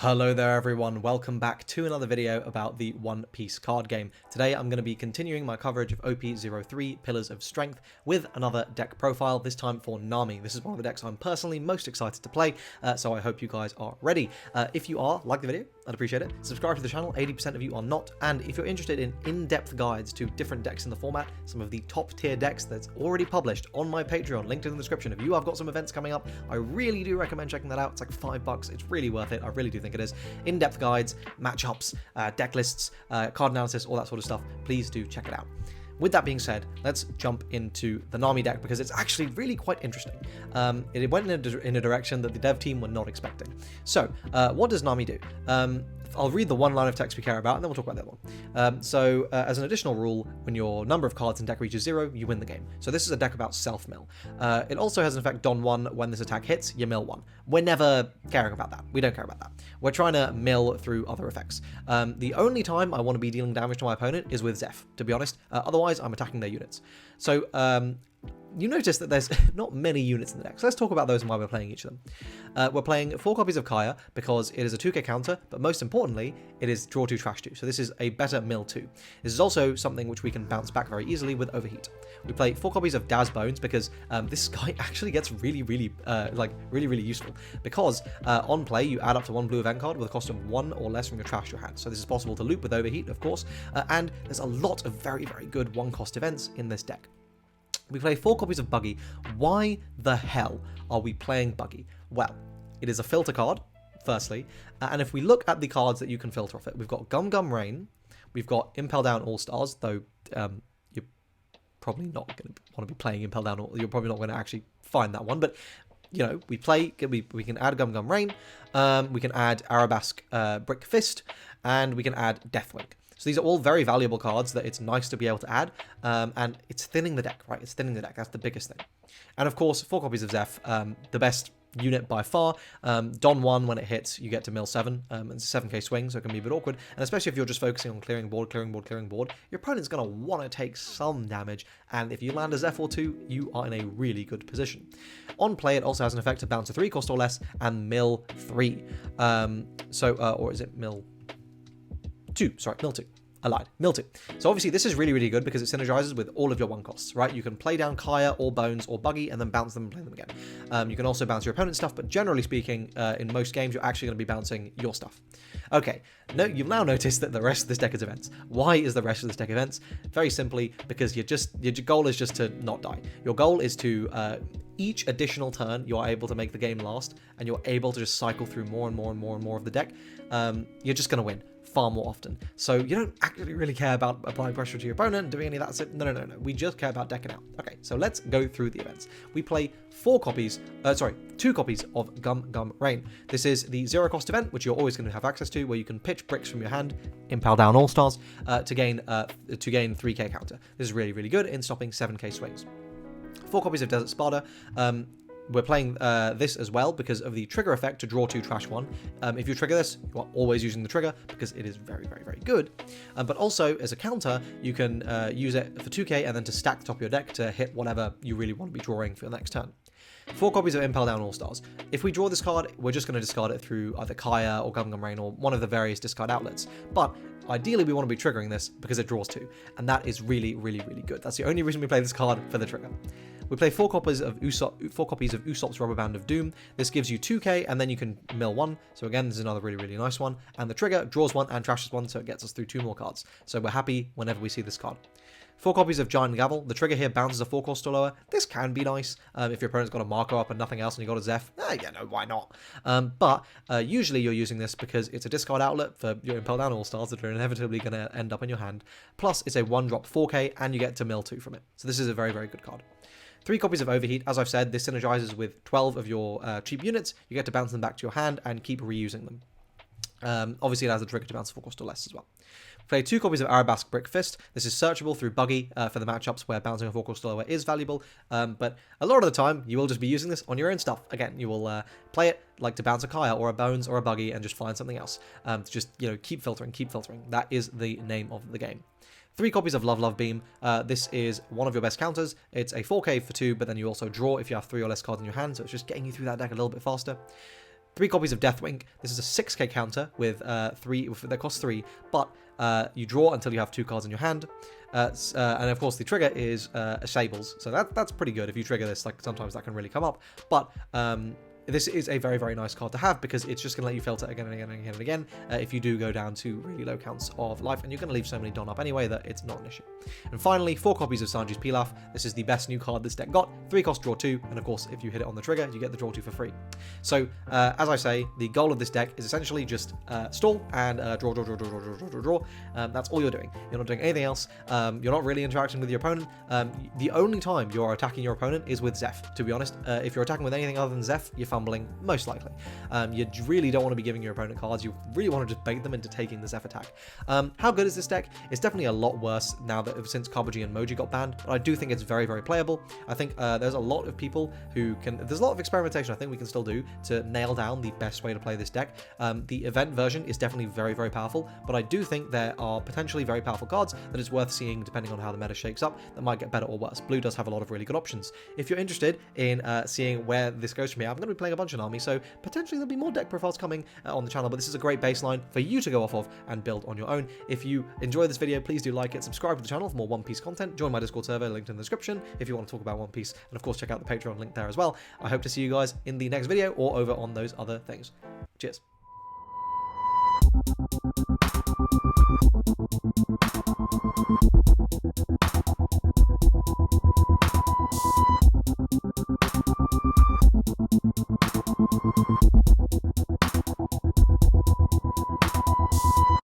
Hello there everyone, welcome back to another video about the One Piece card game. Today I'm going to be continuing my coverage of OP03 Pillars of Strength with another deck profile, this time for Nami. This is one of the decks I'm personally most excited to play, so I hope you guys are ready. If you are, like the video, I'd appreciate it. Subscribe to the channel, 80% of you are not, and if you're interested in in-depth guides to different decks in the format, some of the top tier decks that's already published on my Patreon, linked in the description. If you have got some events coming up, I really do recommend checking that out. It's like $5, it's really worth it, I really do think it is. In-depth guides, matchups, deck lists, card analysis, all that sort of stuff. Please do check it out. With that being said, let's jump into the Nami deck because it's actually really quite interesting. It went in a direction that the dev team were not expecting. So, what does Nami do? I'll read the one line of text we care about, and then we'll talk about the other one. As an additional rule, when your number of cards in deck reaches 0, you win the game. So this is a deck about self-mill. It also has an effect Don 1. When this attack hits, you mill 1. We're never caring about that. We don't care about that. We're trying to mill through other effects. The only time I want to be dealing damage to my opponent is with Zeph, to be honest. Otherwise, I'm attacking their units. So, you notice that there's not many units in the deck, so let's talk about those and why we're playing each of them. We're playing 4 copies of Kaya because it is a 2k counter, but most importantly, it is draw 2, trash 2, so this is a better mill 2. This is also something which we can bounce back very easily with Overheat. We play 4 copies of Daz Bones because this guy actually gets really useful, because on play you add up to 1 blue event card with a cost of 1 or less from your trash to your hand, so this is possible to loop with Overheat, of course, and there's a lot of very good 1-cost events in this deck. We play 4 copies of Buggy. Why the hell are we playing Buggy? Well, it is a filter card, firstly, and if we look at the cards that you can filter off it, we've got Gum Gum Rain, we've got Impel Down All-Stars, though you're probably not going to want to be playing Impel Down, you're probably not going to actually find that one, but you know, we can add Gum Gum Rain, we can add Arabesque Brick Fist, and we can add Deathwing. So these are all very valuable cards that it's nice to be able to add, and it's thinning the deck, right? It's thinning the deck, that's the biggest thing. And of course, 4 copies of Zeph, the best unit by far. Don 1, when it hits, you get to mill 7, it's a 7k swing, so it can be a bit awkward, and especially if you're just focusing on clearing board, your opponent's going to want to take some damage, and if you land a Zeph or 2, you are in a really good position. On play, it also has an effect to bounce a 3 cost or less, and mill 3. Or is it mill 2? Sorry, mill 2. I lied. Mill 2. So obviously this is really good because it synergizes with all of your 1 costs, right? You can play down Kaya or Bones or Buggy and then bounce them and play them again. You can also bounce your opponent's stuff, but generally speaking, in most games, you're actually going to be bouncing your stuff. Okay, you've now noticed that the rest of this deck is events. Why is the rest of this deck events? Very simply, because your goal is just to not die. Your goal is to, each additional turn, you're able to make the game last, and you're able to just cycle through more and more of the deck. You're just going to win far more often. So you don't actually really care about applying pressure to your opponent, doing any of that. No. We just care about decking out. Okay, so let's go through the events. We play 2 copies of Gum Gum Rain. This is the 0-cost event, which you're always going to have access to, where you can pitch bricks from your hand, Impel Down All-Stars, to gain 3k counter. This is really good in stopping 7k swings. 4 copies of Desert Spada. We're playing this as well because of the trigger effect to draw 2, trash 1. If you trigger this, you are always using the trigger because it is very good. But also, as a counter, you can use it for 2k and then to stack the top of your deck to hit whatever you really want to be drawing for the next turn. 4 copies of Impel Down All-Stars. If we draw this card, we're just going to discard it through either Kaya or Gum Gum Rain or one of the various discard outlets. But ideally, we want to be triggering this because it draws 2, and that is really good. That's the only reason we play this card, for the trigger. We play 4 copies of Usopp's Rubber Band of Doom. This gives you 2k, and then you can mill 1. So again, this is another really nice one. And the trigger draws 1 and trashes 1, so it gets us through 2 more cards. So we're happy whenever we see this card. 4 copies of Giant Gavel. The trigger here bounces a 4-cost or lower. This can be nice if your opponent's got a marker up and nothing else, and you got a Zeph. Why not? But usually you're using this because it's a discard outlet for your Impel Down All-Stars that are inevitably going to end up in your hand. Plus, it's a 1-drop 4k, and you get to mill 2 from it. So this is a very good card. 3 copies of Overheat. As I've said, this synergizes with 12 of your cheap units. You get to bounce them back to your hand and keep reusing them. Obviously, it has the trigger to bounce 4 cost or less as well. Play 2 copies of Arabesque Brick Fist. This is searchable through Buggy for the matchups where bouncing a 4-cost or lower is valuable, but a lot of the time, you will just be using this on your own stuff. Again, you will play it like to bounce a Kaya or a Bones or a Buggy and just find something else. Just, keep filtering. That is the name of the game. 3 copies of Love Beam. This is one of your best counters. It's a 4k for 2, but then you also draw if you have 3 or less cards in your hand, so it's just getting you through that deck a little bit faster. 3 copies of Deathwing. This is a 6k counter with 3 that costs 3, but you draw until you have 2 cards in your hand. And of course the trigger is Shables, so that's pretty good. If you trigger this, like sometimes that can really come up, but this is a very, very nice card to have because it's just going to let you filter again and again and again and again if you do go down to really low counts of life, and you're going to leave so many Don up anyway that it's not an issue. And finally, 4 copies of Sanji's Pilaf. This is the best new card this deck got. 3 cost, draw 2, and of course if you hit it on the trigger you get the draw 2 for free. So as I say, the goal of this deck is essentially just stall and draw. That's all you're doing. You're not doing anything else. You're not really interacting with your opponent. The only time you're attacking your opponent is with Zeph, to be honest. If you're attacking with anything other than Zeph, you're fumbling, most likely. You really don't want to be giving your opponent cards. You really want to just bait them into taking the Zeph attack. How good is this deck? It's definitely a lot worse now that since Kabuji and Moji got banned, but I do think it's very, very playable. I think there's a lot of people who can, there's a lot of experimentation I think we can still do to nail down the best way to play this deck. The event version is definitely very, very powerful, but I do think there are potentially very powerful cards that it's worth seeing depending on how the meta shakes up that might get better or worse. Blue does have a lot of really good options. If you're interested in seeing where this goes from here, I'm going to be playing a bunch of Nami, so potentially there'll be more deck profiles coming on the channel, but this is a great baseline for you to go off of and build on your own. If you enjoy this video, please do like it, subscribe to the channel for more One Piece content, join my Discord server linked in the description if you want to talk about One Piece, and of course check out the Patreon link there as well. I hope to see you guys in the next video or over on those other things. Cheers.